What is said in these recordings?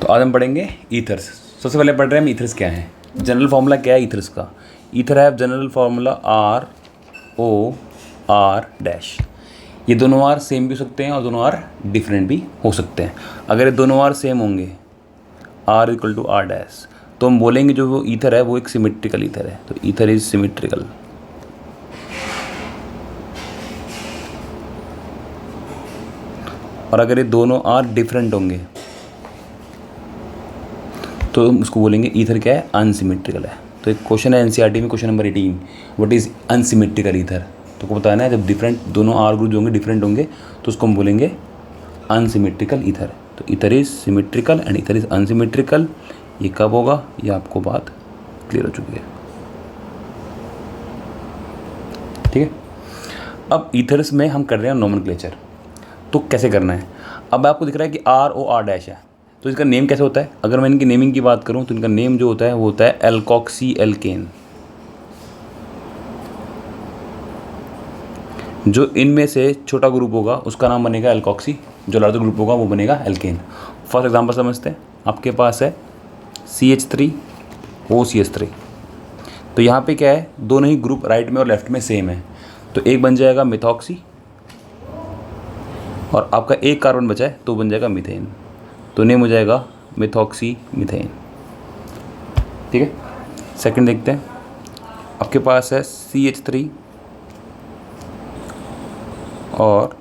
तो आज हम पढ़ेंगे ईथर्स। सबसे पहले पढ़ रहे हैं हम ईथर्स क्या है। जनरल फार्मूला क्या है ईथर्स का। ईथर है जनरल फार्मूला ROR-। ये दोनों आर सेम भी हो सकते हैं और दोनों आर डिफरेंट भी हो सकते हैं। अगर ये दोनों आर सेम होंगे R=R', तो हम बोलेंगे जो वो ईथर है वो एक सिमेट्रिकल ईथर है। तो ईथर इज सिमेट्रिकल। और अगर ये दोनों आर डिफरेंट होंगे तो हम उसको बोलेंगे ईथर क्या है, अनसिमेट्रिकल है। तो एक क्वेश्चन है एनसीईआरटी में, question number 18, what is unsymmetrical ether. तो को बताना है जब डिफरेंट दोनों आर ग्रुप होंगे डिफरेंट होंगे तो उसको हम बोलेंगे अनसिमेट्रिकल ईथर। तो ether is symmetrical and ether is unsymmetrical. ये कब होगा, ये आपको बात क्लियर हो चुकी है। ठीक है, अब ईथर्स में हम कर रहे हैं नोमेनक्लेचर। तो कैसे करना है, अब आपको दिख रहा है कि ROR' है, तो इसका नेम कैसे होता है। अगर मैं इनकी नेमिंग की बात करूं तो इनका नेम जो होता है वो होता है एल्कोक्सी एल्केन। जो इनमें से छोटा ग्रुप होगा उसका नाम बनेगा एल्कोक्सी, जो लार्जर ग्रुप होगा वो बनेगा एल्केन। फर्स्ट एग्जांपल समझते हैं। आपके पास है CH3OCH3। तो यहाँ पे क्या है, दोनों ही ग्रुप राइट में और लेफ्ट में सेम है, तो एक बन जाएगा मिथॉक्सी और आपका एक कार्बन बचा है तो बन जाएगा मीथेन। तो नेम हो जाएगा मिथॉक्सी मीथेन। ठीक है, सेकंड देखते हैं। आपके पास है CH3 और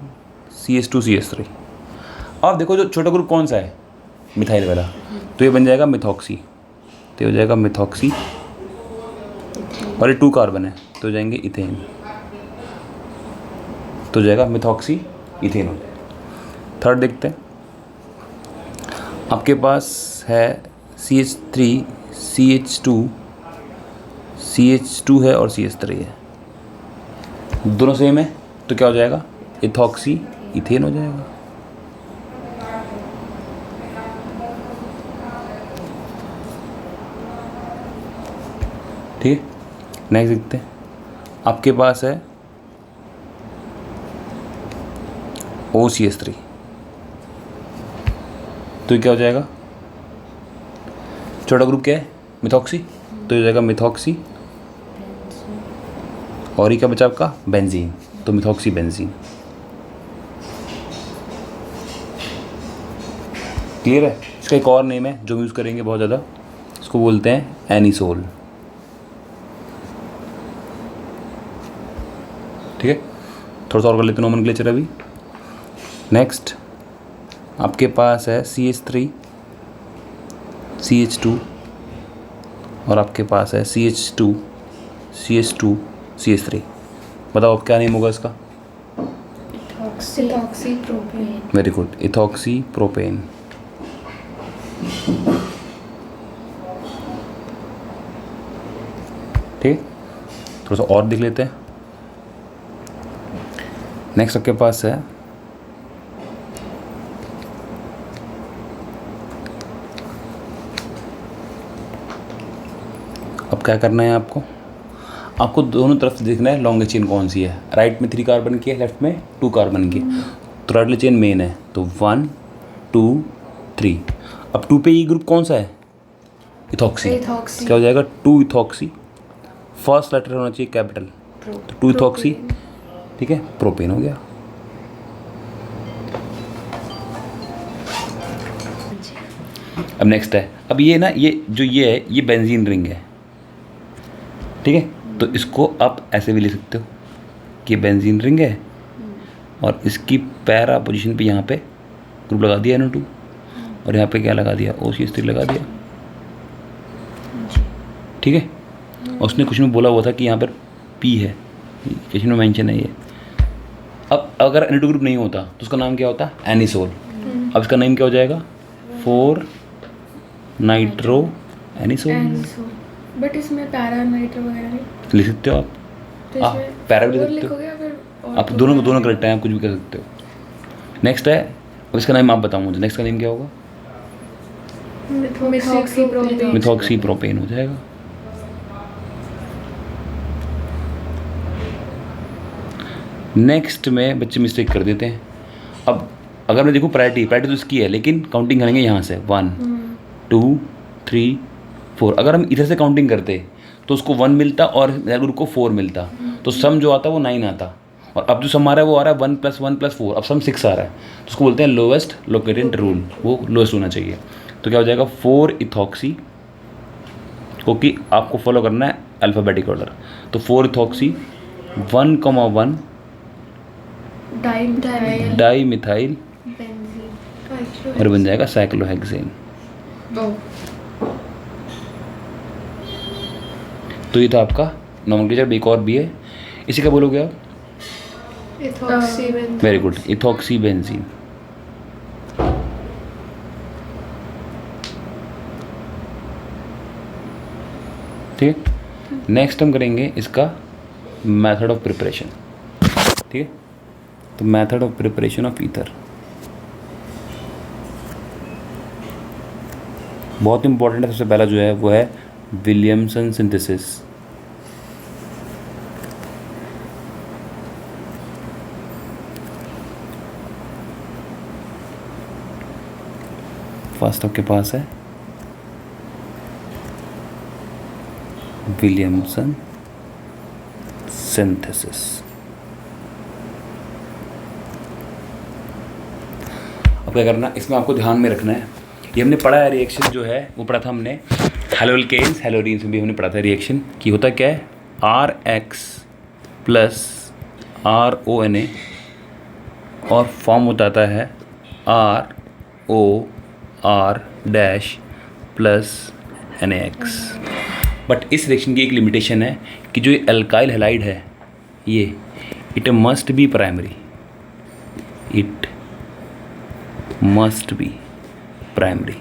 CH2CH3। अब देखो जो छोटा ग्रुप कौन सा है, मिथाइल वाला, तो ये बन जाएगा मिथॉक्सी। तो ये हो जाएगा मिथॉक्सी और ये 2 कार्बन है तो हो जाएंगे इथेन। तो हो जाएगा मिथॉक्सी इथेन हो जाएगा। थर्ड देखते हैं। आपके पास है CH3 CH2 है और CH3 है, दोनों सेम है तो क्या हो जाएगा, इथॉक्सी इथेन हो जाएगा। ठीक है, नेक्स्ट देखते हैं। आपके पास है OCH3, तो ये क्या हो जाएगा, छोटा ग्रुप क्या है मिथॉक्सी, तो ये हो जाएगा मिथॉक्सी और ये क्या बचा आपका बेंजीन, तो मिथॉक्सी बेंजीन। क्लियर है। इसका एक और नेम है जो हम यूज़ करेंगे बहुत ज़्यादा, इसको बोलते हैं एनिसोल। ठीक है, थोड़ा सा और कर लेते हैं नोमेनक्लेचर अभी। नेक्स्ट आपके पास है CH3 CH2 और आपके पास है CH2 CH3। बताओ अब क्या नेम होगा इसका। Ethoxy propane. Very good, ethoxy propane. ठीक, थोड़ा सा और देख लेते हैं। नेक्स्ट आपके पास है अब क्या करना है आपको दोनों तरफ से देखना है लॉन्ग चेन कौन सी है। राइट में 3 कार्बन की है, लेफ्ट में 2 कार्बन की। तो राइट वाली चेन मेन है, तो 1 2 3। अब 2 पे ये ग्रुप कौन सा है, इथॉक्सी। क्या हो जाएगा 2 इथॉक्सी, फर्स्ट लेटर होना चाहिए कैपिटल, तो 2 इथॉक्सी। ठीक है, प्रोपेन हो गया। अब नेक्स्ट है, अब ये ना ये जो ये है ये बेंजीन रिंग है। ठीक है, तो इसको आप ऐसे भी ले सकते हो कि बेंजीन रिंग है और इसकी पैरा पोजीशन पे यहाँ पे ग्रुप लगा दिया NO2 और यहाँ पे क्या लगा दिया, OCH3 लगा दिया। ठीक है, और उसने कुछ में बोला हुआ था कि यहाँ पर P है, क्वेश्चन में मेंशन है ये। अब अगर NO2 ग्रुप नहीं होता तो उसका नाम क्या होता, एनिसोल। अब इसका नेम क्या हो जाएगा, 4 नाइट्रो एनिसोल। बट इसमें पैरा नाइट्रो वगैरह नहीं लिख सकते हो आप, तो पैरा भी लिख सकते हो आप, दोनों करेक्ट हैं, आप कुछ भी कर सकते हो। नेक्स्ट है, अब इसका नाम आप बताओ मुझे, नेक्स्ट का नेम क्या होगा, मिथॉक्सी प्रोपेन हो जाएगा। नेक्स्ट में बच्चे मिस्टेक कर देते हैं। अब अगर मैं देखूँ प्रायोरिटी तो इसकी है, लेकिन काउंटिंग करेंगे यहाँ से 1 2 3 4। अगर हम इधर से काउंटिंग करते तो उसको 1 मिलता और मिथाइल ग्रुप को 4 मिलता, तो सम जो आता वो 9 आता। और अब जो सम आ रहा है वो आ रहा है 1 + 1 + 4, अब सम 6 आ रहा है, तो उसको बोलते हैं लोएस्ट लोकेटेंट रूल, वो लोएस्ट होना चाहिए। तो क्या हो जाएगा 4 इथॉक्सी, क्योंकि आपको फॉलो करना है अल्फ़ाबेटिक ऑर्डर, तो 4 इथॉक्सी 1,1 डाई मिथाइल बेंजीन और बन जाएगा साइक्लोहेक्सेन। तो ये था आपका नॉमेनक्लेचर। एक और भी है, इसी का बोलोगे आप? Very good, ethoxy benzene. ठीक है, नेक्स्ट हम करेंगे इसका मेथड ऑफ प्रिपरेशन। ठीक है, तो method of preparation of ether बहुत इंपॉर्टेंट है। सबसे पहला जो है वो है विलियमसन सिंथेसिस। फर्स्ट आपके पास है विलियमसन सिंथेसिस। अब क्या करना, इसमें आपको ध्यान में रखना है, ये हमने पढ़ा है रिएक्शन जो है वो पढ़ा था हमने हेलोल्केन्स हेलोरीन्स में भी हमने पढ़ा था रिएक्शन कि होता क्या है RX + RONA और फॉर्म होता है ROR- + NaX। बट इस रिएक्शन की एक लिमिटेशन है कि जो ये अल्काइल हैलाइड है ये it must be primary, it must be primary,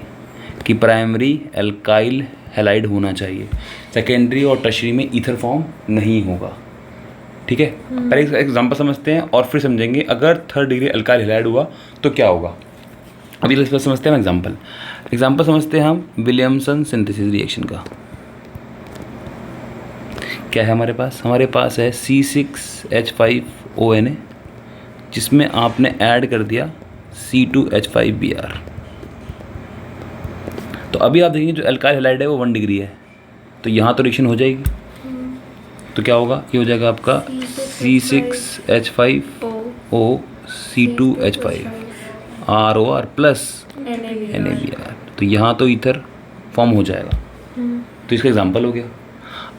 कि प्राइमरी अल्काइल हैलाइड होना चाहिए, सेकेंडरी और टर्शरी में ईथर फॉर्म नहीं होगा। ठीक है, पहले इसका एग्जांपल समझते हैं और फिर समझेंगे अगर 3rd डिग्री अल्काइल हैलाइड हुआ तो क्या होगा। अभी इस पर समझते हैं एग्जांपल समझते हैं हम विलियमसन सिंथेसिस रिएक्शन का। क्या है हमारे पास है C6H5ONA जिसमें आपने ऐड कर दिया C2H5Br। तो अभी आप देखेंगे जो अल्काइल हैलाइड है वो 1 डिग्री है, तो यहाँ तो रिएक्शन हो जाएगी। तो क्या होगा, ये हो जाएगा आपका C6H5O C2H5 ROR + NaBr। तो यहाँ तो ईथर फॉर्म हो जाएगा। तो इसका एग्जांपल हो गया।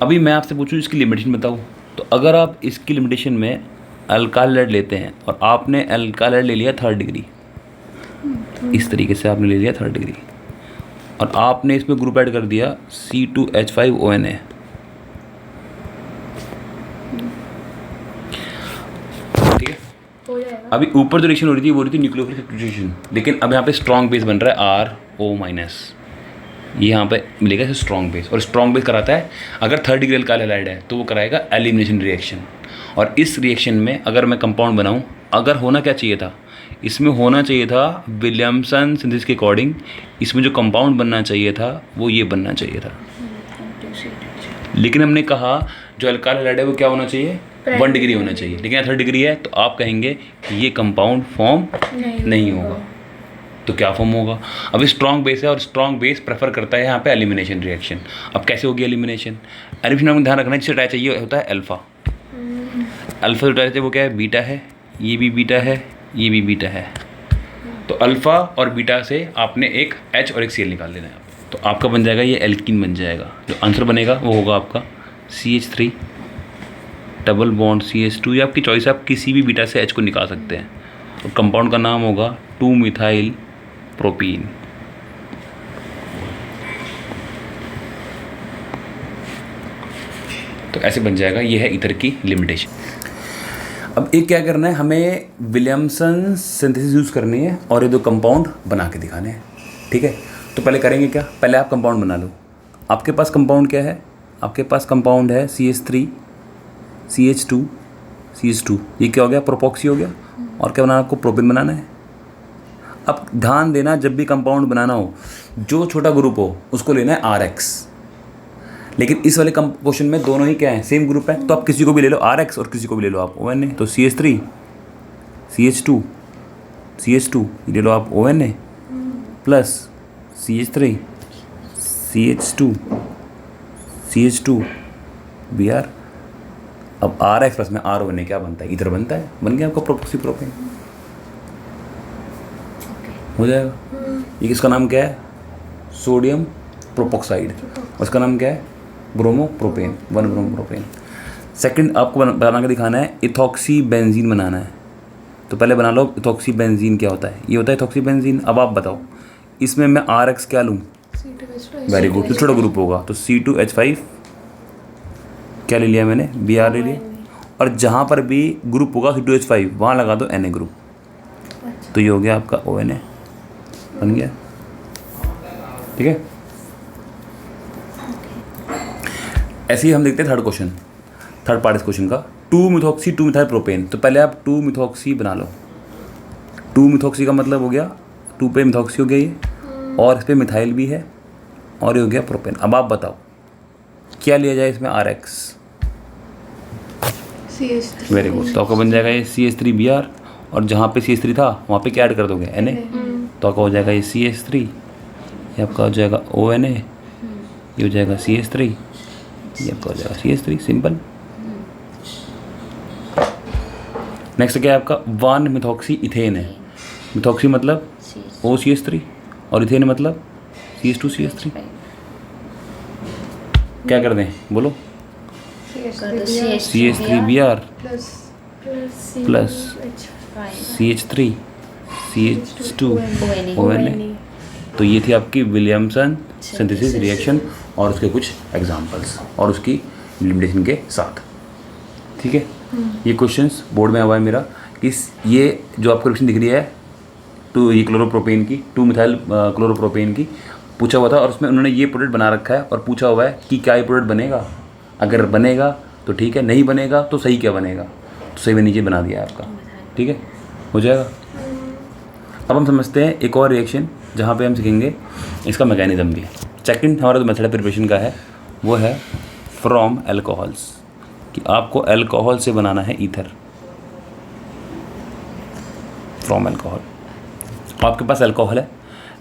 अभी मैं आपसे पूछूं इसकी लिमिटेशन बताओ, तो अगर आप इसकी लिमिटेशन में अल्काइल हैलाइड लेते हैं और आपने अल्काइल हैलाइड ले लिया 3rd डिग्री, इस तरीके से आपने ले लिया 3rd डिग्री और आपने इसमें ग्रुप ऐड कर दिया C2H5ONA। ठीक है, अभी ऊपर जो रिएक्शन हो रही थी वो रही थी न्यूक्लियोफिलिक सब्स्टिट्यूशन, लेकिन अब यहाँ पे स्ट्रॉन्ग बेस बन रहा है RO-, ये यहाँ पे मिलेगा इसे स्ट्रॉन्ग बेस, और स्ट्रॉन्ग बेस कराता है अगर 3rd डिग्री अल्काइल हैलाइड है तो वो कराएगा एलिमिनेशन रिएक्शन। और इस रिएक्शन में अगर मैं कंपाउंड बनाऊँ, अगर होना क्या चाहिए था, इसमें होना चाहिए था विलियमसन सिंथेसिस के अकॉर्डिंग इसमें जो कंपाउंड बनना चाहिए था वो ये बनना चाहिए था, लेकिन हमने कहा जो अल्काइल हैलाइड है वो क्या होना चाहिए 1 डिग्री होना चाहिए, लेकिन 3rd डिग्री है तो आप कहेंगे कि ये कंपाउंड फॉर्म नहीं होगा। तो क्या फॉर्म होगा, अब स्ट्रॉन्ग बेस है और स्ट्रॉन्ग बेस प्रेफर करता है यहाँ पे एलिमिनेशन रिएक्शन। अब कैसे होगी एलिमिनेशन में ध्यान रखना है, जिससे टाइप चाहिए होता है अल्फ़ा जो टाइप चाहिए वो क्या है बीटा है, ये भी बीटा है, ये भी बीटा है। तो अल्फ़ा और बीटा से आपने एक H और एक Cl निकाल लेना है, तो आपका बन जाएगा ये एल्कीन बन जाएगा। जो आंसर बनेगा वो होगा आपका CH3 डबल बॉन्ड CH2, या आपकी चॉइस है, आप किसी भी बीटा से H को निकाल सकते हैं। और कंपाउंड का नाम होगा 2-मिथाइल प्रोपीन। तो ऐसे बन जाएगा, ये है ईथर की लिमिटेशन। अब एक क्या करना है, हमें विलियमसन सिंथेसिस यूज़ करनी है और ये दो कंपाउंड बना के दिखाने हैं। ठीक है, तो पहले करेंगे क्या, पहले आप कंपाउंड बना लो। आपके पास कंपाउंड क्या है, आपके पास कंपाउंड है CH3 CH2 CH2, ये क्या हो गया प्रोपॉक्सी हो गया। और क्या बनाना, आपको प्रोपिन बनाना है। अब ध्यान देना, जब भी कंपाउंड बनाना हो जो छोटा ग्रुप हो उसको लेना है RX, लेकिन इस वाले क्वेश्चन में दोनों ही क्या है, सेम ग्रुप है, तो आप किसी को भी ले लो RX और किसी को भी ले लो आप ONA। तो CH3 CH2 CH2 ले लो आप ONA + CH3 CH2 Br। अब RX प्लस में RONA क्या बनता है, इधर बनता है, बन गया आपका प्रोपोक्सी प्रोपेन, हो जाएगा। ये किसका नाम क्या है, सोडियम प्रोपोक्साइड, उसका नाम क्या है, bromo propane, 1 bromo propane. Second आपको बना के दिखाना है, इथॉक्सी बेंजीन बनाना है। तो पहले बना लो इथॉक्सी बेंजीन क्या होता है, ये होता है इथॉक्सी बेंजीन। अब आप बताओ इसमें मैं RX क्या लूँ, वेरी गुड, तो छोटा ग्रुप होगा तो C2H5 क्या ले लिया मैंने, Br ले लिया, और जहाँ पर भी ग्रुप होगा C2H5 वहाँ लगा दो Na ग्रुप, तो ये हो गया आपका ONA बन गया, ठीक है। ऐसे ही हम देखते हैं थर्ड पार्ट इस क्वेश्चन का, 2-मिथॉक्सी 2-मिथाइल प्रोपेन। तो पहले आप 2-मिथॉक्सी बना लो। 2-मिथॉक्सी का मतलब हो गया 2 पे मिथॉक्सी हो गया ये, और इस पे मिथाइल भी है, और ये हो गया प्रोपेन। अब आप बताओ क्या लिया जाए इसमें, RX, CH3। वेरी गुड, तो आपका बन जाएगा ये CH3Br, और जहाँ पे CH3 था वहाँ पे क्या ऐड कर दोगे, Na, तो आपका हो जाएगा ये CH3, ये आपका हो जाएगा ONA, ये हो जाएगा CH3, ये आपका हो जाएगा CH3, सिंपल। नेक्स्ट क्या है आपका, 1-मिथॉक्सी इथेन है। मिथॉक्सी मतलब OCH3 और इथेन मतलब CH2CH3। क्या कर दें बोलो, CH3Br प्लस CH3 CH2ONA। तो ये थी आपकी विलियमसन सिंथेसिस रिएक्शन और उसके कुछ एग्जांपल्स और उसकी लिमिटेशन के साथ, ठीक है। ये क्वेश्चंस बोर्ड में हुआ है मेरा कि ये जो आपको क्वेश्चन दिख रही है ये क्लोरोप्रोपेन की, 2-मिथाइल क्लोरोप्रोपेन की पूछा हुआ था, और उसमें उन्होंने ये प्रोडक्ट बना रखा है और पूछा हुआ है कि क्या ये प्रोडक्ट बनेगा, अगर बनेगा तो ठीक है, नहीं बनेगा तो सही क्या बनेगा, तो सही में नीचे बना दिया है आपका, ठीक है, हो जाएगा। अब हम समझते हैं एक और रिएक्शन जहाँ पे हम सीखेंगे इसका मैकेनिज्म भी। सेकंड हमारा जो मेथड प्रिपरेशन का है वो है फ्रॉम एल्कोहल्स, कि आपको एल्कोहल से बनाना है ईथर, फ्रॉम एल्कोहल। आपके पास एल्कोहल है,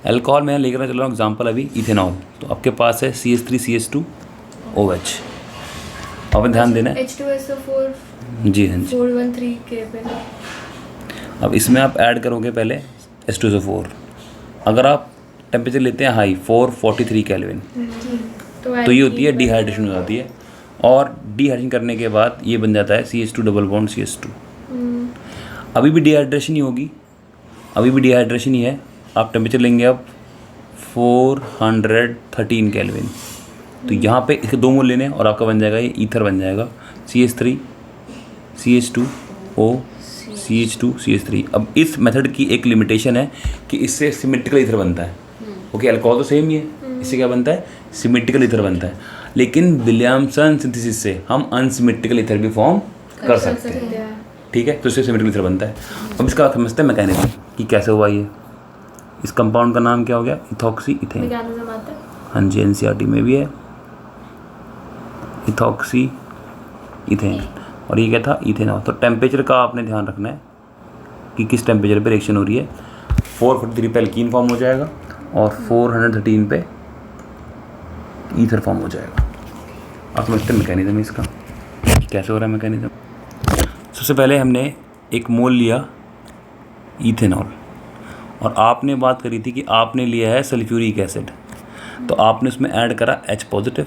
एल्कोहल में लेकर चल रहा हूँ एग्जाम्पल अभी इथेनॉल, तो आपके पास है CH3CH2OH। अब ध्यान देना है, H2SO4 जी हाँ जी, 413 के पहले। अब इसमें आप ऐड करोगे पहले H2SO4, अगर आप टेम्परेचर लेते हैं हाई 443 केल्विन, तो ये होती है डिहाइड्रेशन हो जाती है, और डिहाइड्रेशन करने के बाद ये बन जाता है CH2 डबल बॉन्ड CH2। अभी भी डिहाइड्रेशन ही होगी, अभी भी डिहाइड्रेशन ही है। आप टेम्परेचर लेंगे अब 413 केल्विन, तो यहाँ पे इसके 2 मोल लेने हैं और आपका बन जाएगा ये ईथर बन जाएगा CH3 CH2O CH2 CH3। अब इस मेथड की एक लिमिटेशन है कि इससे सिमेट्रिकल ईथर बनता है, ओके, अल्कोहल तो सेम ही है, इससे क्या बनता है, सिमेट्रिकल ईथर बनता है, लेकिन विलियमसन सिंथेसिस से हम अनसिमेट्रिकल ईथर भी फॉर्म कर सकते हैं, ठीक है, तो इससे सिमेट्रिकल ईथर बनता है। अब इसका समझते हैं मैकेनिज्म कि कैसे हुआ ये। इस कंपाउंड का नाम क्या हो गया, इथॉक्सी इथेन, हाँ जी, NCERT में भी है इथॉक्सी इथेन, और ये क्या था, इथेनॉल। तो टेम्परेचर का आपने ध्यान रखना है कि किस टेम्परेचर पे रिएक्शन हो रही है। 443 पे एल्कीन फॉर्म हो जाएगा और 413 पे ईथर फॉर्म हो जाएगा। आप समझते हैं मैकेनिज्म इसका कैसे हो रहा है मैकेनिज्म। सबसे पहले हमने एक मोल लिया इथेनॉल, और आपने बात करी थी कि आपने लिया है सल्फ्यूरिक एसिड, तो आपने उसमें ऐड करा H पॉजिटिव।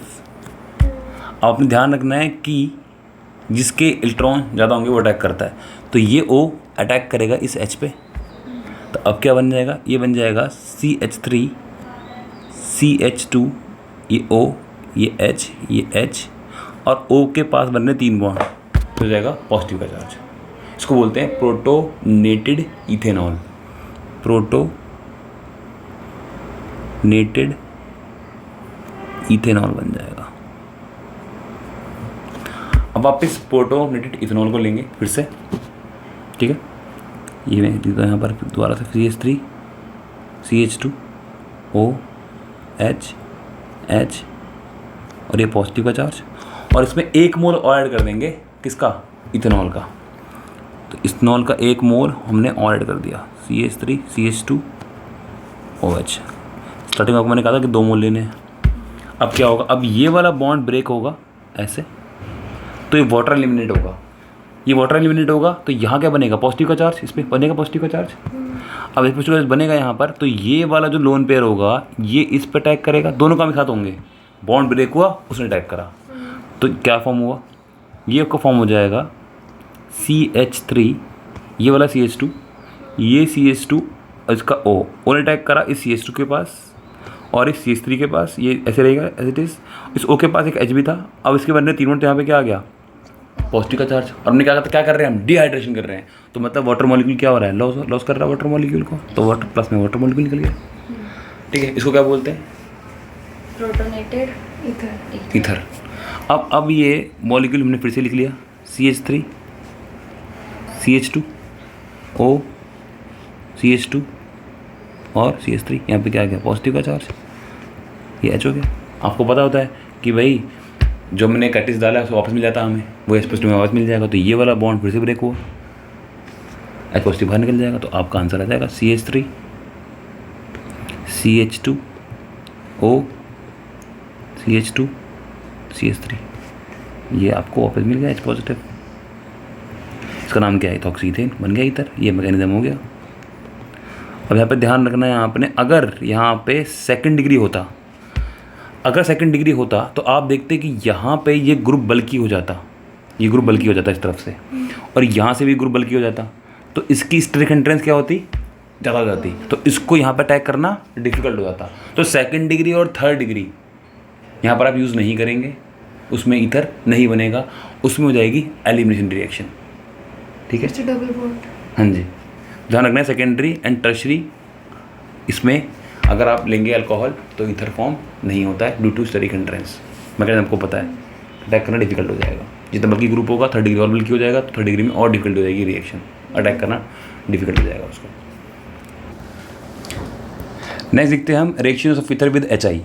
आपने ध्यान रखना है कि जिसके इलेक्ट्रॉन ज़्यादा होंगे वो अटैक करता है, तो ये O अटैक करेगा इस H पे, तो अब क्या बन जाएगा, ये बन जाएगा CH3 CH2, ये O, ये H, ये H, और O के पास बनने 3 बॉन्ड, तो हो जाएगा पॉजिटिव का चार्ज। इसको बोलते हैं प्रोटोनेटेड इथेनॉल, प्रोटोनेटेड इथेनॉल बन जाएगा। अब आप इस प्रोटोनेटेड इथेनॉल को लेंगे फिर से, ठीक है, ये मैं लिखता यहाँ पर दोबारा से CH3 CH2OH H, और ये पॉजिटिव का चार्ज, और इसमें 1 मोल और ऐड कर देंगे किसका, इथेनॉल का। तो इथेनॉल का 1 मोल हमने और ऐड कर दिया, CH3 CH2OH। स्टार्टिंग में आपको मैंने कहा था कि 2 मोल लेने हैं, अब क्या होगा, अब ये वाला बॉन्ड ब्रेक होगा ऐसे, तो ये वाटर एलिमिनेट होगा, ये वाटर एलिमिनेट होगा, तो यहाँ क्या बनेगा, पॉजिटिव का चार्ज, इस पर बनेगा पॉजिटिव का चार्ज। अब इस पर बनेगा यहाँ पर, तो ये वाला जो लोन पेयर होगा ये इस पर अटैक करेगा, दोनों काम एक साथ होंगे, बॉन्ड ब्रेक हुआ उसने अटैक करा, तो क्या फॉर्म हुआ, ये आपका फॉर्म हो जाएगा CH3, ये वाला CH2, ये CH2, इसका O ने अटैक करा इस CH2 के पास और इस CH3 के पास, ये ऐसे रहेगा एज इट इज़। इस O के पास एक H भी था, अब इसके बनने तीनों, तो यहाँ पे क्या आ गया, पॉजिटिव का चार्ज। और हमने क्या कर रहे हैं, हम डिहाइड्रेशन कर रहे हैं, तो मतलब वाटर मॉलिक्यूल क्या हो रहा है, लॉस कर रहा है वाटर मॉलिक्यूल को, तो वाटर प्लस में वाटर मॉलिक्यूल निकल गया। ठीक है, इसको क्या बोलते हैं, प्रोटोनेटेड ईथर। अब ये मॉलिक्यूल हमने फिर से लिख लिया, CH3 CH2 O CH2 और CH3, यहाँ पे क्या आ गया, पॉजिटिव का चार्ज, ये H हो गया। आपको पता होता है कि भाई जो मैंने कैटिस डाला है उसको वापस मिल जाता है हमें, वो H पॉजिटिव में वापस मिल जाएगा, तो ये वाला बॉन्ड फिर से ब्रेक हुआ, H पॉजिटिव बाहर निकल जाएगा, तो आपका आंसर आ जाएगा CH3 CH2 O CH2 CH3, ये आपको वापस मिल गया H पॉजिटिव। इसका नाम क्या है, इथॉक्सीथेन बन गया ईथर, ये मैकेनिज्म हो गया। अब यहाँ पे ध्यान रखना है आपने, अगर यहाँ पे सेकंड डिग्री होता, अगर सेकंड डिग्री होता तो आप देखते कि यहाँ पे ये ग्रुप बल्कि हो जाता, ये ग्रुप बल्कि हो जाता इस तरफ से, और यहाँ से भी ग्रुप बल्कि हो जाता, तो इसकी स्टेरिक एंट्रेंस क्या होती, ज़्यादा हो जाती, तो इसको यहाँ पे अटैक करना डिफिकल्ट हो जाता। तो सेकंड डिग्री और थर्ड डिग्री यहाँ पर आप यूज़ नहीं करेंगे, उसमें ईथर नहीं बनेगा, उसमें हो जाएगी एलिमिनेशन रिएक्शन। ठीक है, डबल बॉन्ड। हाँ जी, ध्यान रखना है सेकेंडरी एंड टर्शरी, इसमें अगर आप लेंगे अल्कोहल तो ईथर फॉर्म नहीं होता है due to steric entrance. Mechanism आपको पता है, अटैक करना डिफिकल्ट हो जाएगा, जितना बल्कि ग्रुप होगा थर्ड डिग्री और बल्कि हो जाएगा, तो थर्ड डिग्री में और डिफिकल्ट हो जाएगी रिएक्शन, अटैक करना डिफिकल्ट हो जाएगा उसको। नेक्स्ट देखते हैं हम reaction of ether with HI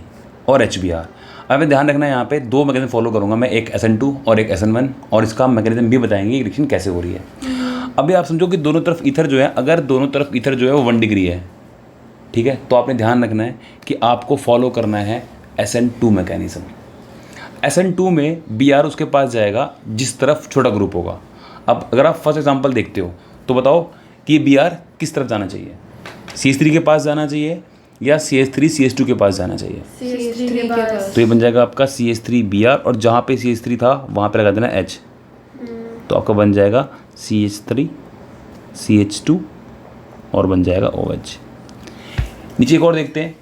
और HBr। अब हमें ध्यान रखना है, यहाँ पे दो मैकेनिज्म फॉलो करूँगा मैं, एक SN2 और एक SN1, और इसका मैकेनिज्म भी बताएंगे रिएक्शन कैसे हो रही है। अभी आप समझो कि दोनों तरफ ईथर जो है, अगर दोनों तरफ ईथर जो है वो 1 डिग्री है, ठीक है, तो आपने ध्यान रखना है कि आपको फॉलो करना है SN2 मैकेनिज्म। SN2 में Br उसके पास जाएगा जिस तरफ छोटा ग्रुप होगा। अब अगर आप फर्स्ट एग्जांपल देखते हो तो बताओ कि Br किस तरफ जाना चाहिए, CH3 के पास जाना चाहिए या CH3 CH2 के पास जाना चाहिए, CH3 के पास। तो ये बन जाएगा आपका CH3 Br, और जहाँ पे CH3 था वहाँ पे लगा देना H, तो आपका बन जाएगा CH3 CH2 और बन जाएगा OH। नीचे एक और देखते हैं,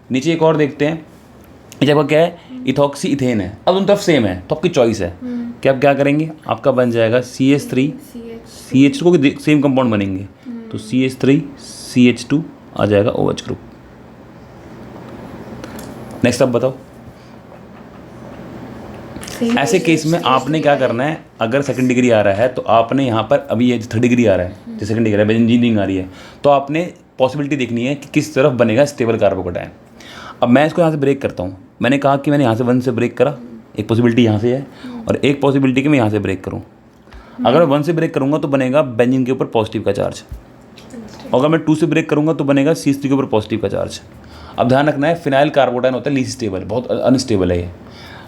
नीचे आपका क्या है, इथॉक्सी इथेन है, अब दोनों तरफ सेम है, तो आपकी चॉइस है कि आप क्या करेंगे, आपका बन जाएगा CH3 CH2 के सेम कंपाउंड बनेंगे, तो CH3 CH2 आ जाएगा OH ग्रुप। नेक्स्ट आप बताओ, ऐसे केस में आपने क्या करना है, अगर सेकंड डिग्री आ रहा है तो आपने यहाँ पर, अभी ये थर्ड डिग्री आ रहा है, जो सेकंड डिग्री है, इंजीनियरिंग आ रही है, तो आपने पॉसिबिलिटी देखनी है कि किस तरफ बनेगा स्टेबल कार्बोकैटायन। अब मैं इसको यहाँ से ब्रेक करता हूँ, मैंने कहा कि मैंने यहाँ से 1 से ब्रेक करा, एक पॉसिबिलिटी यहाँ से है और एक पॉसिबिलिटी कि मैं यहाँ से ब्रेक करूँ। अगर मैं 1 से ब्रेक करूँगा तो बनेगा बेंजीन के ऊपर पॉजिटिव का चार्ज, अगर मैं 2 से ब्रेक करूँगा तो बनेगा CH3 के ऊपर पॉजिटिव का चार्ज। अब ध्यान रखना है, फिनाइल कार्बोकैटायन होता है लीस्ट स्टेबल, बहुत अनस्टेबल है ये,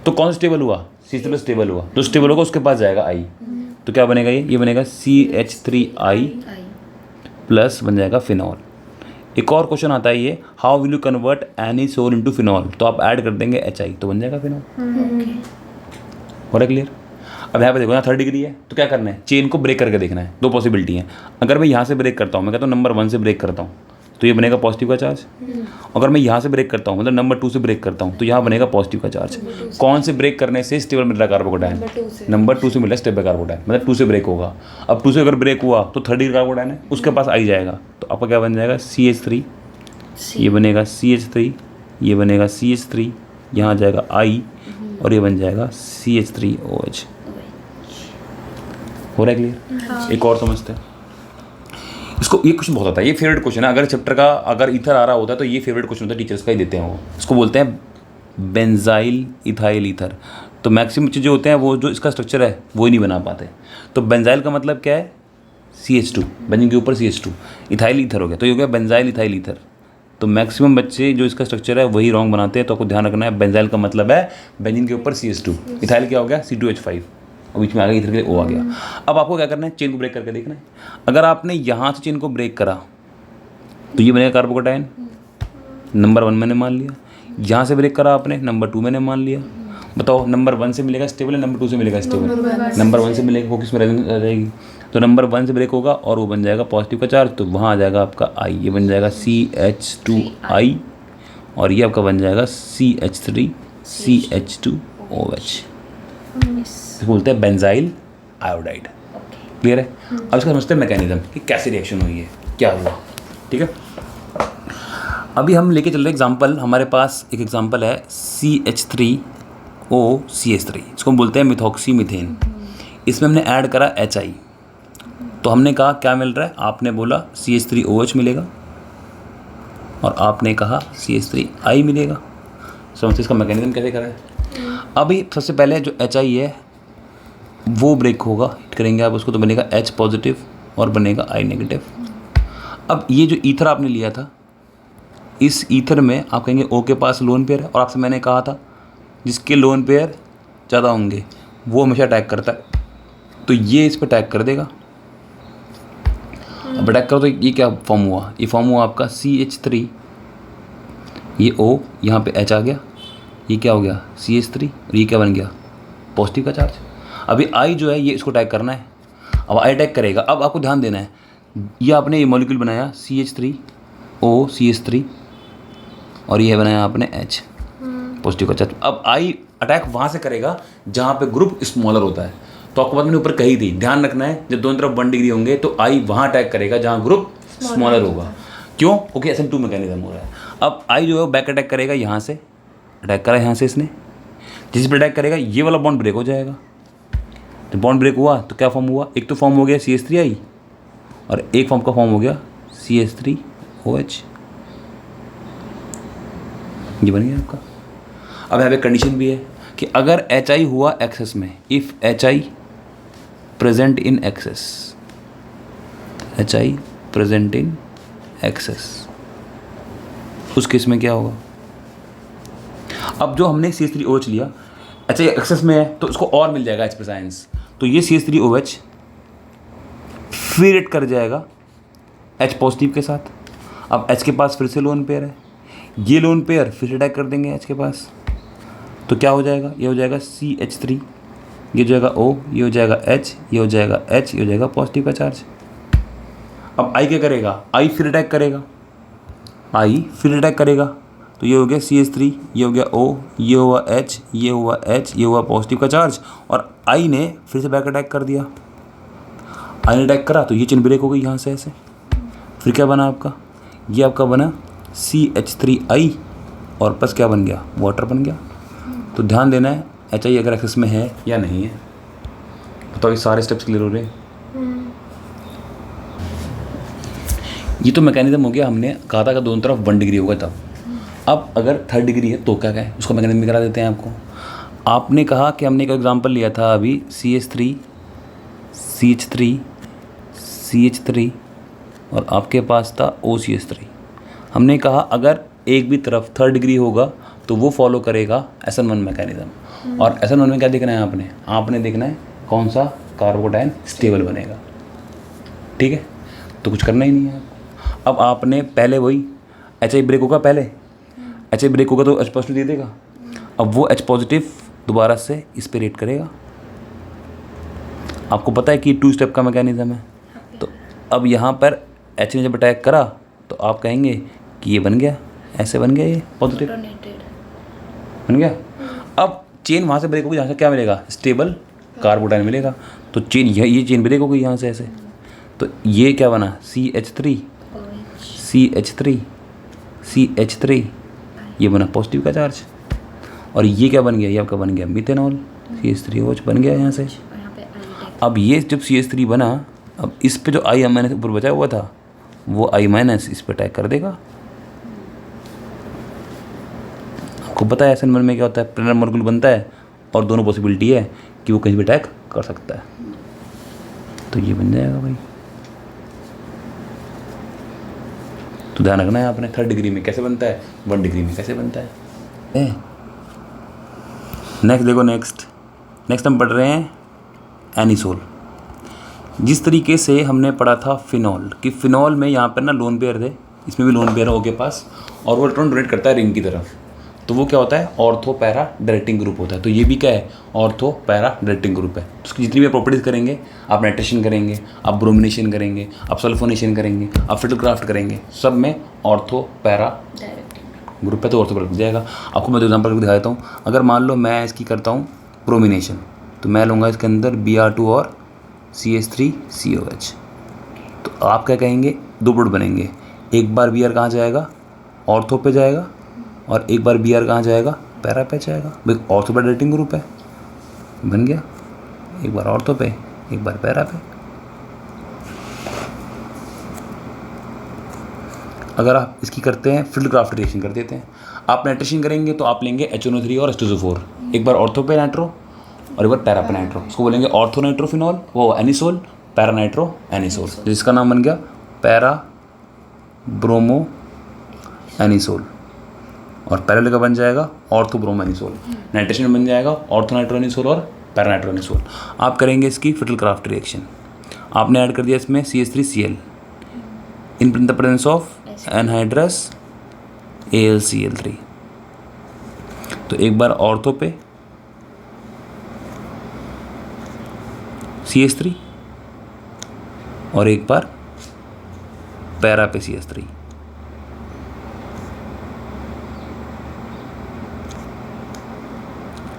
तो कौन स्टेबल हुआ, CH3 स्टेबल हुआ, तो स्टेबल होगा उसके पास जाएगा I, तो क्या बनेगा, ये बनेगा CH3I प्लस बन जाएगा फिनॉल। एक और क्वेश्चन आता है ये, how will you convert anisole into phenol, तो आप ऐड कर देंगे HI, तो बन जाएगा फिनॉल। हो रहा है क्लियर। अब यहाँ पे देखो, यहाँ थर्ड डिग्री है, तो क्या करना है, चेन को ब्रेक करके देखना है, दो पॉसिबिलिटी है। अगर मैं यहाँ से ब्रेक करता हूँ, मैं कहता हूँ नंबर 1 से ब्रेक करता हूँ, तो ये बनेगा पॉजिटिव का चार्ज। अगर मैं यहाँ से ब्रेक करता हूँ, मतलब नंबर 2 से ब्रेक करता हूँ, तो यहाँ बनेगा पॉजिटिव का चार्ज। कौन से ब्रेक करने से स्टेबल मिल रहा है कार्बोकैटायन, नंबर 2 से मिल रहा है स्टेबल कार्बोकैटायन, मतलब 2 से ब्रेक होगा। अब 2 से अगर ब्रेक हुआ तो थर्ड डिग्री कार्बोकैटायन है, उसके पास आई जाएगा, तो आपका क्या बन जाएगा, CH3, ये बनेगा CH3, ये बनेगा CH3, यहाँ आ जाएगा I, और ये बन जाएगा CH3OH। हो रहा है क्लियर। एक और समझते हैं इसको, ये क्वेश्चन बहुत आता है, ये फेवरेट क्वेश्चन है, अगर चैप्टर का अगर ईथर आ रहा होता है तो ये फेवरेट क्वेश्चन होता है, टीचर्स का ही देते हैं वो। इसको बोलते हैं बेंजाइल इथाइल ईथर। तो मैक्सिमम चीज़ें होते हैं वो जो इसका स्ट्रक्चर है वो ही नहीं बना पाते। तो बेंजाइल का मतलब क्या है, CH2, बेंजीन के ऊपर CH2, इथाइल ईथर हो गया, तो ये हो गया बेंजाइल इथाइल ईथर। तो मैक्सिमम बच्चे जो इसका स्ट्रक्चर है वही रॉन्ग बनाते हैं। तो आपको ध्यान रखना है, बेंजाइल का मतलब है बेंजीन के ऊपर CH2, इथाइल क्या हो गया C2H5, और बीच में आ गया इथर के लिए O आ गया। अब आपको क्या करना है, चेन को ब्रेक करके देखना है। अगर आपने यहाँ से चेन को ब्रेक करा तो ये बनेगा कार्बोकेटाइन, नंबर 1 मैंने मान लिया। यहाँ से ब्रेक करा आपने, नंबर 2 मैंने मान लिया। बताओ नंबर 1 से मिलेगा स्टेबल है, नंबर 2 से मिलेगा स्टेबल? नंबर 1 से मिलेगा, वो किस में रेजोनेंस आ जाएगी? तो नंबर 1 से ब्रेक होगा और वो बन जाएगा पॉजिटिव का चार्ज, तो वहाँ आ जाएगा आपका I, ये बन जाएगा CH2I, और ये आपका बन जाएगा CH3CH2OH। इसको बोलते हैं बेंजाइल आयोडाइड। क्लियर है? अब इसका समझते हैं मैकेनिज्म कि कैसे रिएक्शन हुई है, क्या हुआ। ठीक है, अभी हम लेके चल रहे एग्जांपल। हमारे पास एक एग्जांपल है CH3OCH3, इसको हम बोलते हैं मिथॉक्सी मीथेन। इसमें हमने ऐड करा HI, तो हमने कहा क्या मिल रहा है, आपने बोला CH3OH मिलेगा और आपने कहा CH3I मिलेगा। समझते इसका मैकेनिज्म कैसे करा है। अभी सबसे पहले जो HI है वो ब्रेक होगा, हिट करेंगे आप उसको, तो बनेगा H पॉजिटिव और बनेगा I नेगेटिव। अब ये जो ईथर आपने लिया था, इस ईथर में आप कहेंगे O के पास लोन पेयर है, और आपसे मैंने कहा था जिसके लोन पेयर ज़्यादा होंगे वो हमेशा अटैक करता है, तो ये इस पर अटैक कर देगा। अब अटैक करो तो ये क्या फॉर्म हुआ, ये फॉर्म हुआ आपका CH3, ये O, यहाँ पे H आ गया, ये क्या हो गया CH3, और ये क्या बन गया पॉजिटिव का चार्ज। अभी I जो है ये इसको अटैक करना है, अब I अटैक करेगा। अब आपको ध्यान देना है, ये आपने ये मॉलिक्यूल बनाया CH3OCH3, और ये बनाया आपने H पॉजिटिव का चार्ज। अब I अटैक वहाँ से करेगा जहाँ पे ग्रुप स्मॉलर होता है। तो आपको बात मैंने ऊपर कही थी, ध्यान रखना है, जब दोनों तरफ 1 डिग्री होंगे तो I वहाँ अटैक करेगा जहाँ ग्रुप स्मॉलर होगा। क्यों? क्योंकि SN2 मैकेनिज्म हो रहा है। अब I जो है वो बैक अटैक करेगा, यहाँ से अटैक करा यहाँ से इसने, जिस पर अटैक करेगा ये वाला बॉन्ड ब्रेक हो जाएगा। जब बॉन्ड ब्रेक हुआ तो क्या फॉर्म हुआ, एक तो फॉर्म हो गया CH3I और एक फॉर्म का फॉर्म हो गया CH3OH, ये बन गया आपका। अब यहाँ पे कंडीशन भी है कि अगर HI हुआ एक्सेस में, if HI present in excess, HI present in excess, उस केस में क्या होगा। अब जो हमने CH3OH लिया, HI एक्सेस में है तो उसको और मिल जाएगा H प्लस आयंस, तो ये CH3OH फिर रिएक्ट कर जाएगा H पॉजिटिव के साथ। अब H के पास फिर से लोन पेयर है, ये लोन पेयर फिर अटैक कर देंगे H के पास, तो क्या हो जाएगा, ये हो जाएगा CH3, ये हो जाएगा O, ये हो जाएगा H, ये हो जाएगा H, ये हो जाएगा पॉजिटिव का चार्ज। अब I क्या करेगा, I फिर अटैक करेगा, I फिर अटैक करेगा, तो ये हो गया CH3, ये हो गया O, ये हुआ H, ये हुआ H, ये हुआ पॉजिटिव का चार्ज, और I ने फिर से बैक अटैक कर दिया। I ने अटैक करा तो ये चेन ब्रेक हो गई यहाँ से ऐसे, फिर क्या बना आपका, ये आपका बना CH3I और प्लस क्या बन गया, वाटर बन गया। तो ध्यान देना है HI अगर एक्सेस में है या नहीं है। बताओ ये सारे स्टेप्स क्लियर हो रहे हैं। ये तो मैकेनिज्म हो गया, हमने कहा था कि दोनों तरफ 1 डिग्री होगा तब। अब अगर 3rd डिग्री है तो क्या है, उसको मैकेनिज्म भी करा देते हैं आपको। आपने कहा कि हमने एक एग्जांपल लिया था अभी CH3 CH3 और आपके पास था OCH3। हमने कहा अगर एक भी तरफ 3rd डिग्री होगा तो वो फॉलो करेगा SN1 मैकेनिज्म। और SN1 में क्या देखना है आपने देखना है कौन सा कार्बोकेटाइन स्टेबल बनेगा। ठीक है, तो कुछ करना ही नहीं है आपको। अब आपने पहले वही HI ब्रेक होगा, पहले HI ब्रेक होगा तो H पॉजिटिव दे देगा। अब वो H पॉजिटिव दोबारा से इस पर रेट करेगा। आपको पता है कि 2 स्टेप का मैकेनिज्म है। तो अब यहाँ पर H ने जब अटैक करा तो आप कहेंगे कि ये बन गया, ऐसे बन गया, ये पॉजिटिव बन गया। अब चेन वहाँ से ब्रेक होगी, यहाँ से क्या मिलेगा, स्टेबल कार्बोटाइन मिलेगा। तो चेन ये चेन ब्रेक हो गई यहाँ से ऐसे, तो ये क्या बना CH3, ये बना पॉजिटिव का चार्ज। और ये क्या बन गया, ये आपका बन गया मिथेनॉल, CH3OH बन गया यहाँ से। अब ये जब CH3 बना, अब इस पे जो I माइनस ऊपर बचा हुआ था वो I माइनस इस पर अटैक कर देगा। आपको पता है SN1 में क्या होता है, प्लेनर मॉलिक्यूल बनता है और दोनों पॉसिबिलिटी है कि वो कहीं भी अटैक कर सकता है। तो ये बन जाएगा भाई, तो ध्यान रखना है आपने, 3rd डिग्री में कैसे बनता है, 1 डिग्री में कैसे बनता है। नेक्स्ट देखो, नेक्स्ट हम पढ़ रहे हैं एनिसोल। जिस तरीके से हमने पढ़ा था फिनॉल कि फिनॉल में यहाँ पर ना लोन पेयर थे, इसमें भी लोन पेयर है O के पास, और वो इलेक्ट्रॉन डोनेट करता है रिंग की तरफ, तो वो क्या होता है, ऑर्थो पैरा डायरेक्टिंग ग्रुप होता है। तो ये भी क्या है, ऑर्थो पैरा डायरेक्टिंग ग्रुप है। उसकी जितनी भी प्रॉपर्टीज़ करेंगे, आप नाइट्रेशन करेंगे, आप ब्रोमिनेशन करेंगे, आप सल्फोनेशन करेंगे, आप फिटलक्राफ्ट करेंगे, सब में ऑर्थो पैरा ग्रुप है, तो ऑर्थो पैरा लग जाएगा। आपको मैं 2 एग्जाम्पल दिखा देता हूँ। अगर मान लो मैं इसकी करता हूँ ब्रोमिनेशन, तो मैं लूँगा इसके अंदर Br2 और CH3COH। तो आप क्या कहेंगे, 2 प्रोडक्ट बनेंगे, एक बार Br कहाँ जाएगा, ऑर्थो पे जाएगा, और एक बार Br कहाँ जाएगा, पैरा पे जाएगा। भाई ऑर्थो पे डायरेक्टिंग ग्रुप है, बन गया, एक बार ऑर्थो पे, एक बार पैरा पे। अगर आप इसकी करते हैं फिटलक्राफ्ट रिएक्शन कर देते हैं, आप नाइट्रेशन करेंगे तो आप लेंगे HNO3 और H2SO4, एक बार ऑर्थो पे नाइट्रो और एक बार पैरा पे नाइट्रो, उसको बोलेंगे ऑर्थो नाइट्रोफिनॉल, वो एनिसोल, पैरा नाइट्रो एनिसोल, जिसका नाम बन गया पैरा ब्रोमो एनिसोल। और पैरेलल का बन जाएगा ऑर्थो ब्रोमो एनिसोल। नाइट्रेशन बन जाएगा ऑर्थो नाइट्रो एनिसोल और पैरा नाइट्रो एनिसोल। आप करेंगे इसकी फिटलक्राफ्ट रिएक्शन, आपने ऐड कर दिया इसमें CH3Cl in the presence of anhydrous AlCl3। तो एक बार ऑर्थो पे CH3 और एक बार पैरा पे CH3।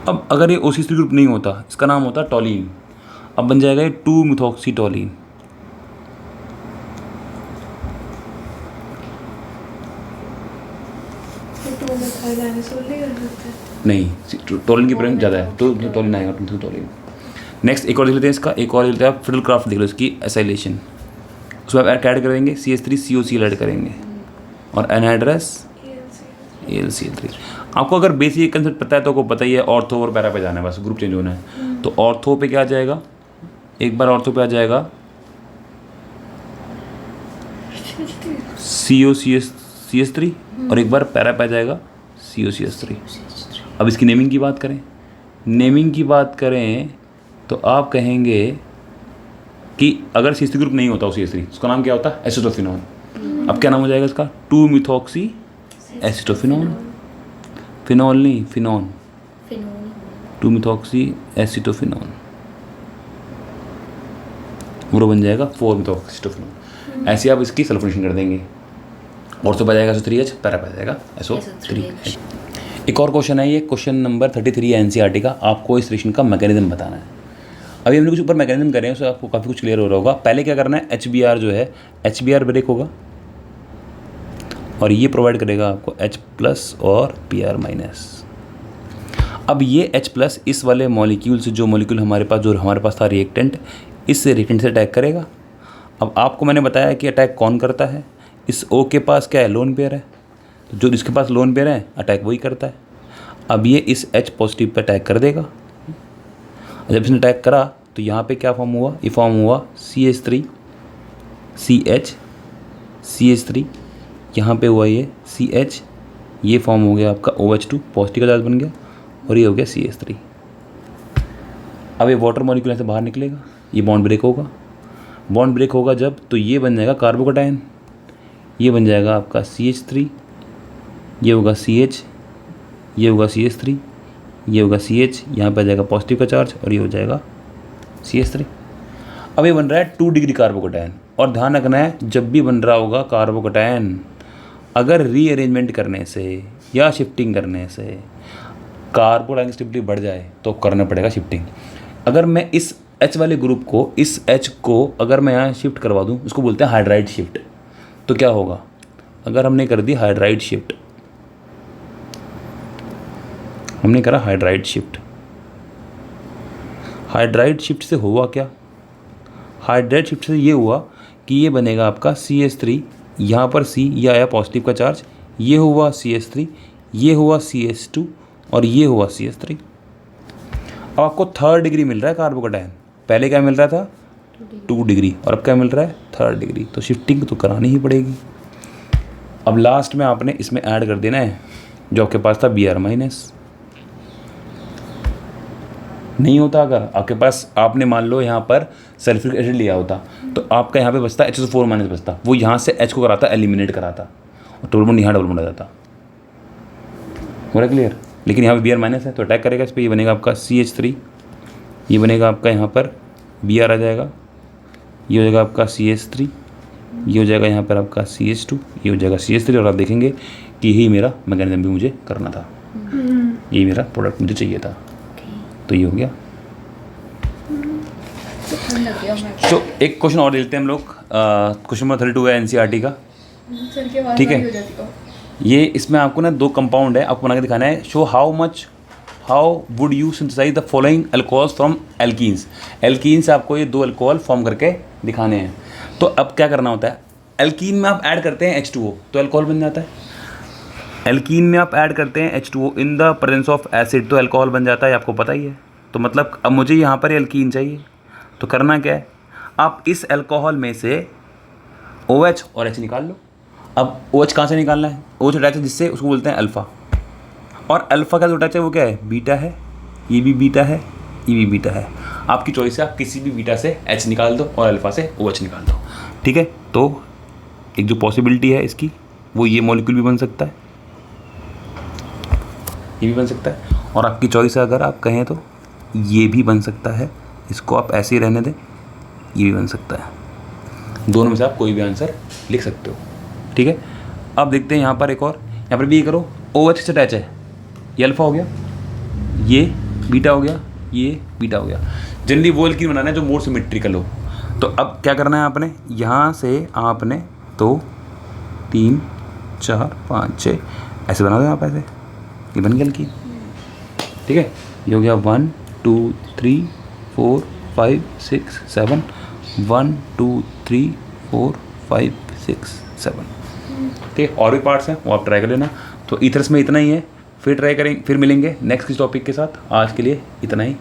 अब अगर ये OC3 ग्रुप नहीं होता, इसका नाम होता टॉलीन, अब बन जाएगा ये 2-मिथॉक्सीटॉलीन। नहीं, टॉलीन की प्रेजेंस ज़्यादा है, तो टॉलीन आएगा, टॉलीन। नेक्स्ट एक और देख लेते हैं इसका, एक और लेते हैं आप फिटलक्राफ्ट देख लो इसकी एसाइलेशन। उसमें आप ऐड करेंगे CH3COCl ऐड करेंगे और एनहाइड्रस AlCl3। आपको अगर बेसिक कंसेप्ट पता है तो आपको पता ही है, ऑर्थो और पैरा पे जाना है, बस ग्रुप चेंज होना है। तो ऑर्थो पे क्या आ जाएगा, एक बार ऑर्थो पे आ जाएगा COCH3 और एक बार पैरा पे आ जाएगा COCH3। अब इसकी नेमिंग की बात करें तो आप कहेंगे कि अगर CH3 ग्रुप नहीं होता CH3, उसका नाम क्या होता है, एसिटोफिनॉन। अब क्या नाम हो जाएगा इसका, 2-मिथॉक्सी एसिटोफिनॉन, फिनॉल नहीं, फिनॉन, 2-मिथॉक्सी एसिटोफिनॉन, वो बन जाएगा 4-मिथॉक्सीटोफिनॉन। ऐसे आप इसकी सल्फोनेशन कर देंगे, और तो जाएगा SO3H, पैरा पा जाएगा SO3H। एक और क्वेश्चन है, ये क्वेश्चन नंबर 33 है NCERT का। आपको इस रिएक्शन का मैकेनिज्म बताना है। अभी हमने कुछ ऊपर मैकेनिज्म कर रहे हैं, उससे आपको काफ़ी कुछ क्लियर हो रहा होगा। पहले क्या करना है, HBr जो है, HBr ब्रेक होगा और ये प्रोवाइड करेगा आपको H+ और Br-। अब ये H+ इस वाले मॉलिक्यूल से, जो मॉलिक्यूल हमारे पास था रिएक्टेंट, इससे रिएक्टेंट से अटैक करेगा। अब आपको मैंने बताया कि अटैक कौन करता है, इस O के पास क्या है, लोन पेयर है, तो जो इसके पास लोन पेयर है अटैक वही करता है। अब ये इस H पॉजिटिव पे अटैक कर देगा। जब इसने अटैक करा तो यहाँ पे क्या फॉर्म हुआ, ये फॉर्म हुआ CH3 CH CH3, यहाँ पे हुआ ये CH, ये फॉर्म हो गया आपका OH2 पॉजिटिव का चार्ज बन गया, और ये हो गया CH3। अब ये वाटर मॉलिक्यूल से बाहर निकलेगा, ये बॉन्ड ब्रेक होगा जब, तो ये बन जाएगा कार्बोकैटायन, ये बन जाएगा आपका CH3, ये होगा CH, ये होगा CH3, ये होगा CH, यहाँ पे आ जाएगा पॉजिटिव का चार्ज और ये हो जाएगा CH3। अब ये बन रहा है 2 डिग्री कार्बोकैटायन। और ध्यान रखना है, जब भी बन रहा होगा कार्बोकैटायन, अगर रीअरेंजमेंट करने से या शिफ्टिंग करने से कार्बोकैटायन स्टेबिलिटी बढ़ जाए तो करना पड़ेगा शिफ्टिंग। अगर मैं इस H वाले ग्रुप को, इस H को अगर मैं यहाँ शिफ्ट करवा दूँ, उसको बोलते हैं हाइड्राइड शिफ्ट। तो क्या होगा, अगर हमने कर दी हाइड्राइड शिफ्ट, हमने करा हाइड्राइड शिफ्ट से हुआ क्या, हाइड्राइड शिफ्ट से ये हुआ कि ये बनेगा आपका CH3, यहाँ पर C, ये आया पॉजिटिव का चार्ज, ये हुआ CH3, ये हुआ CH2 और ये हुआ CH3। अब आपको 3rd डिग्री मिल रहा है कार्बोकैटायन, पहले क्या मिल रहा था 2 डिग्री, और अब क्या मिल रहा है 3rd डिग्री। तो शिफ्टिंग तो करानी ही पड़ेगी। अब लास्ट में आपने इसमें ऐड कर देना है जो आपके पास था Br माइनस। नहीं होता अगर आपके पास, आपने मान लो यहाँ पर सल्फ्यूरिक एसिड लिया होता तो आपका यहाँ पे बचता HCl4 माइनस बचता, वो यहाँ से H को कराता, एलिमिनेट कराता और डबल बॉन्ड यहाँ डबल बॉन्ड आ जाता। हो रहा क्लियर? लेकिन यहाँ पे Br माइनस है तो अटैक करेगा इस पर, ये बनेगा आपका CH3, ये बनेगा आपका यहाँ पर Br आ जाएगा, ये हो जाएगा आपका CH3, ये हो जाएगा यहाँ पर आपका CH2, ये हो जाएगा CH3 और आप देखेंगे कि यही मेरा मैकेनिज्म भी मुझे करना था, यही मेरा प्रोडक्ट मुझे चाहिए था। तो ये हो गया। तो एक क्वेश्चन और लेते हैं हम लोग, क्वेश्चन नंबर 32 है NCERT का, ठीक है। ये इसमें आपको ना 2 कंपाउंड है, आपको बना के दिखाना है। Show how would you synthesise the following alcohols from alkenes. Alkene से आपको ये 2 अल्कोहल फॉर्म करके दिखाने हैं। तो अब क्या करना होता है, एल्कीन में आप ऐड करते हैं H2O तो अल्कोहल बन जाता है। एल्कीन में आप ऐड करते हैं H2O in the presence of acid तो अल्कोहल बन जाता है, आपको पता ही है। तो मतलब अब मुझे यहाँ पर एल्कीन चाहिए, तो करना क्या है, आप इस अल्कोहल में से OH और H निकाल लो। अब OH कहाँ से निकालना है, OH अटैच है जिससे, उसको बोलते हैं अल्फ़ा। और अल्फ़ा का जो अटैच है वो क्या है, बीटा है, ये भी बीटा है, ये भी बीटा है। आपकी चॉइस है, आप किसी भी बीटा से H निकाल दो और अल्फ़ा से OH निकाल दो, ठीक है। तो एक जो पॉसिबिलिटी है इसकी, वो ये मॉलिक्यूल भी बन सकता है, ये भी बन सकता है, और आपकी चॉइस है अगर आप कहें तो ये भी बन सकता है, इसको आप ऐसे ही रहने दें, ये भी बन सकता है। दोनों में से आप कोई भी आंसर लिख सकते हो, ठीक है। अब देखते हैं यहाँ पर एक और, यहाँ पर भी ये करो, OH से अटैच है, ये अल्फ़ा हो गया, ये बीटा हो गया, ये बीटा हो गया। जनरली वो एल्कीन बनाना है जो मोर सिमेट्रिकल हो। तो अब क्या करना है आपने, यहाँ से आपने 2 3 4 5 6 ऐसे बना दो, आप ऐसे, ये बन गया एल्कीन, ठीक है। ये हो गया 1 2 3 4 5 6 7, 1 2 3 4 5 6 7, ठीक है। और भी पार्ट्स हैं वो आप ट्राई कर लेना। तो ईथर्स में इतना ही है, फिर ट्राई करेंगे, फिर मिलेंगे नेक्स्ट किस टॉपिक के साथ। आज के लिए इतना ही।